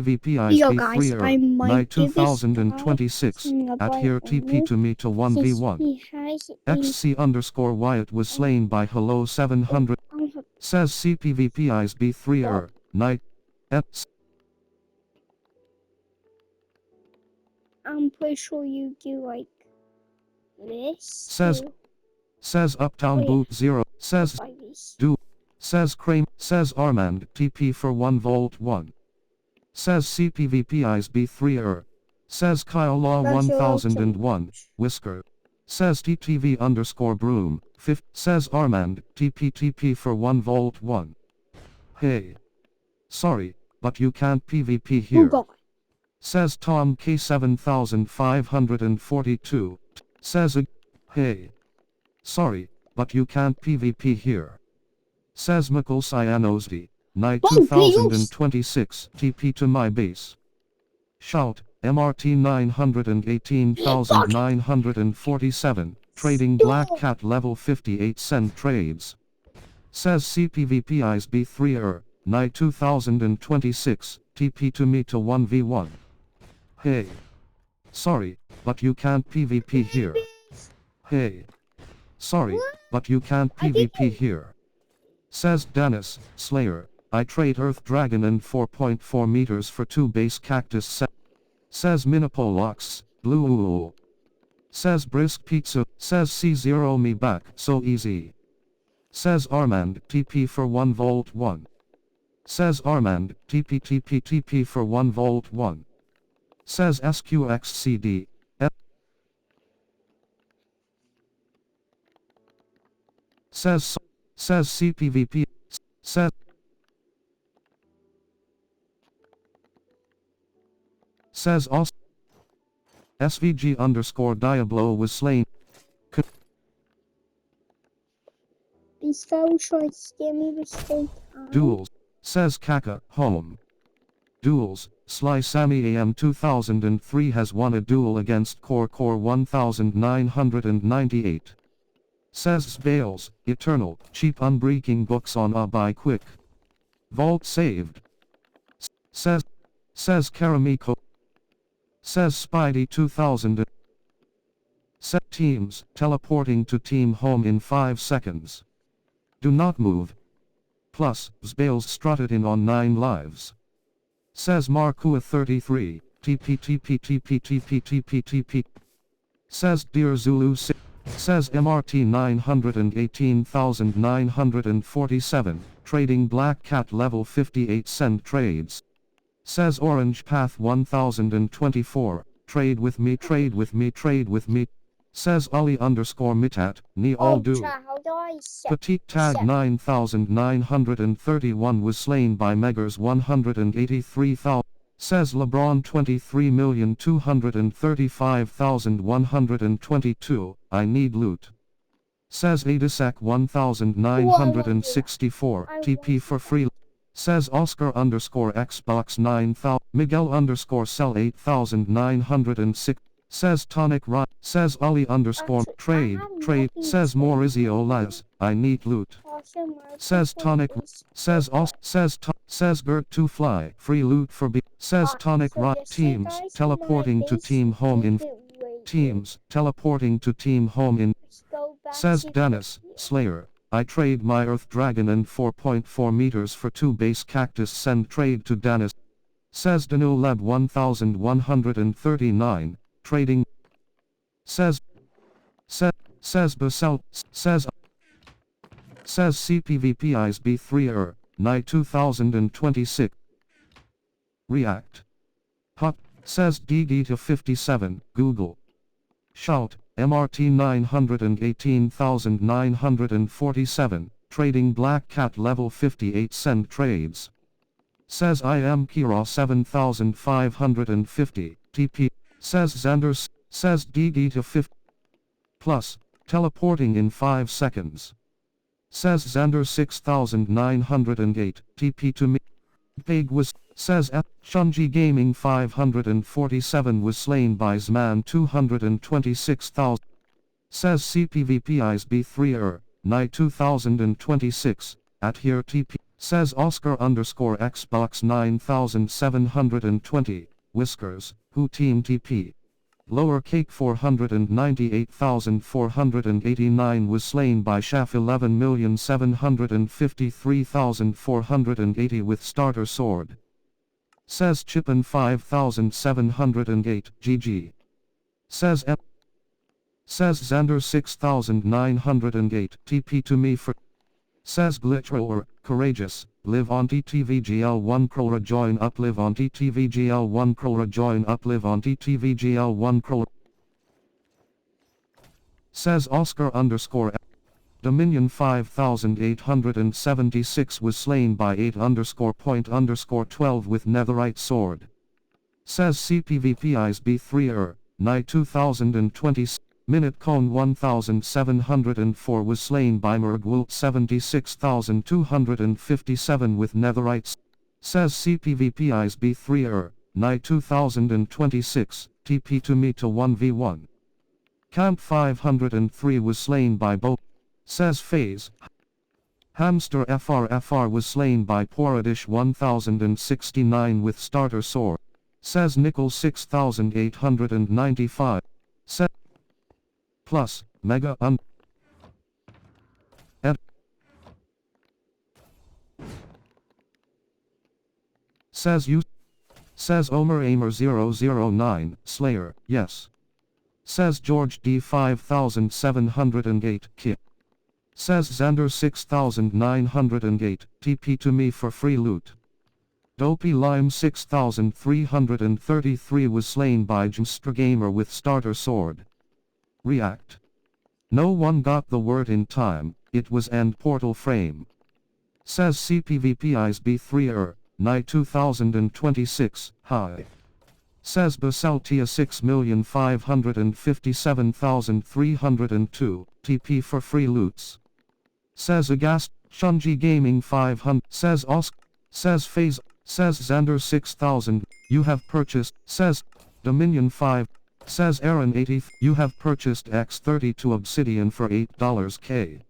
PvPI's Yo B3 guys, er, I might night do this 2026, at here TP to me to 1v1. He has XC underscore Wyatt was slain by hello 700, says CPvPI's B3 er, night, I'm pretty sure you do like this. Says Uptown Boot 0, says Do, says Crane, says Armand TP for 1 volt 1. Says CPvPI's B3 er, says Kyle Law 1001, Whisker. Says TTV underscore Broom, 5, says Armand TP for 1 volt 1. Hey. Sorry, but you can't PvP here. Says Tom K7542, says hey. Sorry, but you can't PvP here. Says Mikkel Cyanosdi, night 2026, TP to my base. Shout, MRT 918,947, trading Black Cat level 58 send trades. Says CPvPI's B3 er, night 2026, TP to me to 1v1. Hey. Sorry, but you can't PvP here. Hey. Sorry, but you can't PvP here. Says Dennis, Slayer, I trade Earth Dragon and 4.4 meters for 2 base cactus says Minipolox, Blue. Says Brisk Pizza, says C0 me back, so easy. Says Armand, TP for 1 volt 1. Says Armand, TP for 1 volt 1. Says SQXCD, says CPvP, says SVG underscore Diablo was slain. These fellows try to scare me with state Duels, says Kaka, home. Duels, Sly Sammy AM 2003 has won a duel against Core 1998. Says Bales, Eternal, cheap unbreaking books on buy quick. Vault saved. Says Karamiko. Says Spidey 2000. Set teams, teleporting to team home in 5 seconds. Do not move. Plus, Bales strutted in on 9 lives. Says Markua 33, TP. Says Dear Zulu 6. Says MRT 918,947, trading Black Cat level 58 send trades. Says Orange Path 1024, trade with me. Says Ollie underscore Mitat, ni all do. Petite tag 9931 was slain by Megars 183,000. Says LeBron 23,235,122, I need loot. Says Adisek 1964, TP for free. Says Oscar underscore Xbox 9000, Miguel underscore Cell 8906. Says Tonic Rot, says Ollie underscore trade, says Maurizio Laz, I need loot. Says Tonic, says Gert to fly, free loot for B. Says Tonic Rot, teams, teleporting to team home in. Teams, teleporting to team home in. Says Dennis, Slayer, I trade my Earth Dragon and 4.4 meters for 2 base cactus send trade to Dennis. Says Danuleb 1139, trading. Says Basel, says CPvPI's B3 er, night 2026. React. Hot, says DD to 57, Google. Shout, MRT 918,947, trading Black Cat level 58 send trades. Says I am Kira 7550, TP, says Xanders, says DD to 50. Plus, teleporting in 5 seconds. Says Xander 6908, TP to me. Pig was, says at Shunji Gaming 547 was slain by Zman 226,000. Says CPvPI's B3 night 2026, at here TP. Says Oscar underscore Xbox 9720, Whiskers, who team TP. Lower cake 498,489 was slain by Shaft 11,753,480 with starter sword. Says Chippen 5,708, GG. Says Xander 6,908, TP to me for. Says Glitchrower, courageous, live on TTVGL1 Crora join up live on TTVGL1 Crora join up live on TTVGL1 Crora. Says Oscar underscore Dominion 5876 was slain by 8 underscore point underscore 12 with netherite sword. Says CPVPI's B3 Night 2020 Minute Cone 1704 was slain by Murgwult 76257 with netherites. Says CPVPI's B3 Night 2026, TP to me to 1v1. Camp 503 was slain by Bo. Says FaZe. Hamster FR was slain by Poradish 1069 with starter sword. Says Nickel 6895. Says Plus, Mega Says you. Says Omer Aimer 009, Slayer, yes. Says George D 5708, Kit. Says Xander 6908, TP to me for free loot. Dopey Lime 6333 was slain by Jmstra Gamer with starter sword. React. No one got the word in time, it was and portal frame. Says CPVPI's B3 Night 2026, hi. Says Basaltia 6,557,302, TP for free loots. Says Agast, Shunji Gaming 500, says Oscar, says FaZe, says Xander 6000, you have purchased, says Dominion 5, says Aaron 80, you have purchased X32 Obsidian for $8K.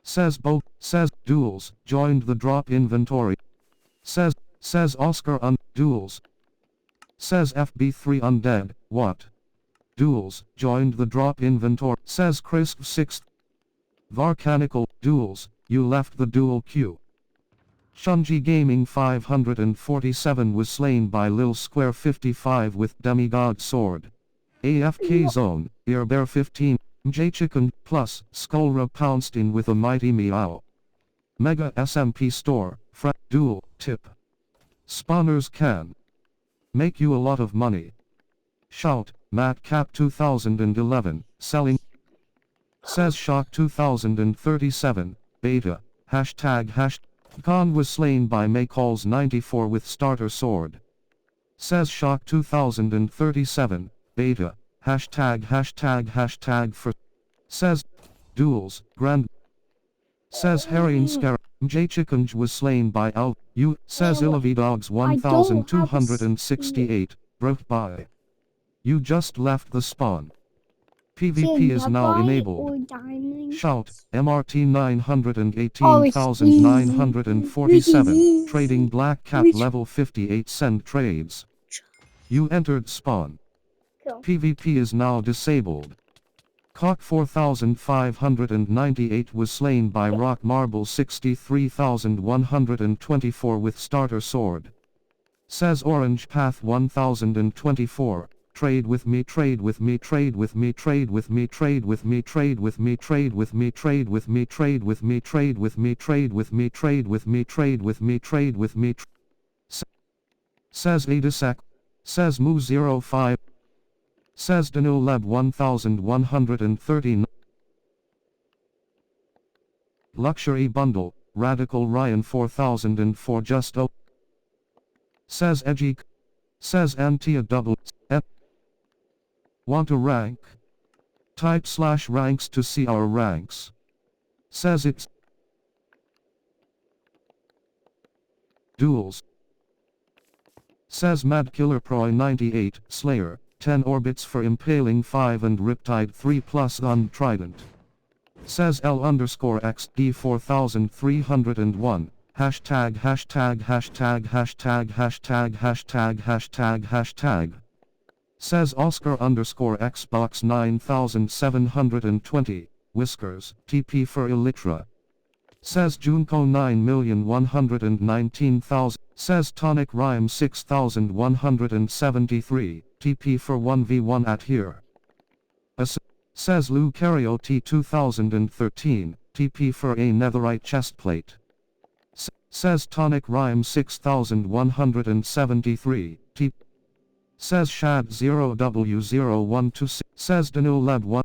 Says Bo, says Duels, joined the drop inventory. Says Oscar Duels. Says FB3 Undead, what? Duels, joined the drop inventory. Says Crisp 6. Varcanical, Duels, you left the duel queue. Shunji Gaming 547 was slain by Lil Square 55 with Demigod Sword. AFK Zone, Earbear 15, Mjchicken, plus, Skullra pounced in with a mighty meow. Mega SMP Store, Duel, tip. Spawners can make you a lot of money. Shout, Matt Cap 2011, selling. Says Shock 2037, beta, hashtag. Khan was slain by Maycalls 94 with starter sword. Says Shock 2037, beta, hashtag for. Says Duels, Grand. Says Harry Scar. Mjchicken was slain by Al. You. Says Illavidogs 1268, broke by. You just left the spawn. PvP is now enabled. Shout, MRT 918,947, trading Black Cat level 58 send trades. You entered spawn. PvP is now disabled. Cock 4598 was slain by Rock Marble 63124 with starter sword. Says Orange Path 1024. Trade with me, trade with me, trade with me, trade with me, trade with me, trade with me, trade with me, trade with me, trade with me, trade with me, trade with me, trade with me, trade with me, trade with me. Says Adasak. Says Moo05. Says Danil Lab 1139. Luxury Bundle, Radical Ryan 4004 just oh. Says Edgy. Says Antia double. Want to rank? Type /ranks to see our ranks. Says it's Duels. Says Mad Killer Pro 98, Slayer, 10 orbits for impaling 5 and Riptide 3 plus Gun Trident. Says L_XD 4301, Hashtag hashtag hashtag hashtag hashtag hashtag hashtag hashtag. Says Oscar __ Xbox 9720, Whiskers, TP for Elytra. Says Junko 9,119,000. Says Tonic Rhyme 6173, TP for 1v1 at here. Says Lucario T 2013, TP for a netherite chestplate. Says Tonic Rhyme 6173, TP. Says Shad 0W0126. Says Danu Leb 1.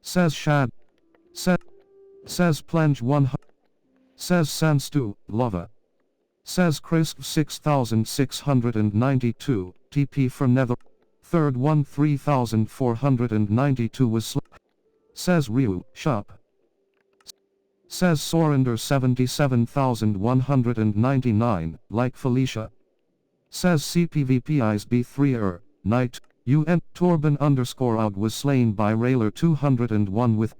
Says Shad. Says Plenge 100. Says Sanstu, Lava. Says Crisp 6692, TP for Nether. Third one 3492 was Says Ryu, Shop. Says Sorinder 77199, like Felicia. Says CPVPI's B3 Night, UN, Torben _out was slain by Railer 201 with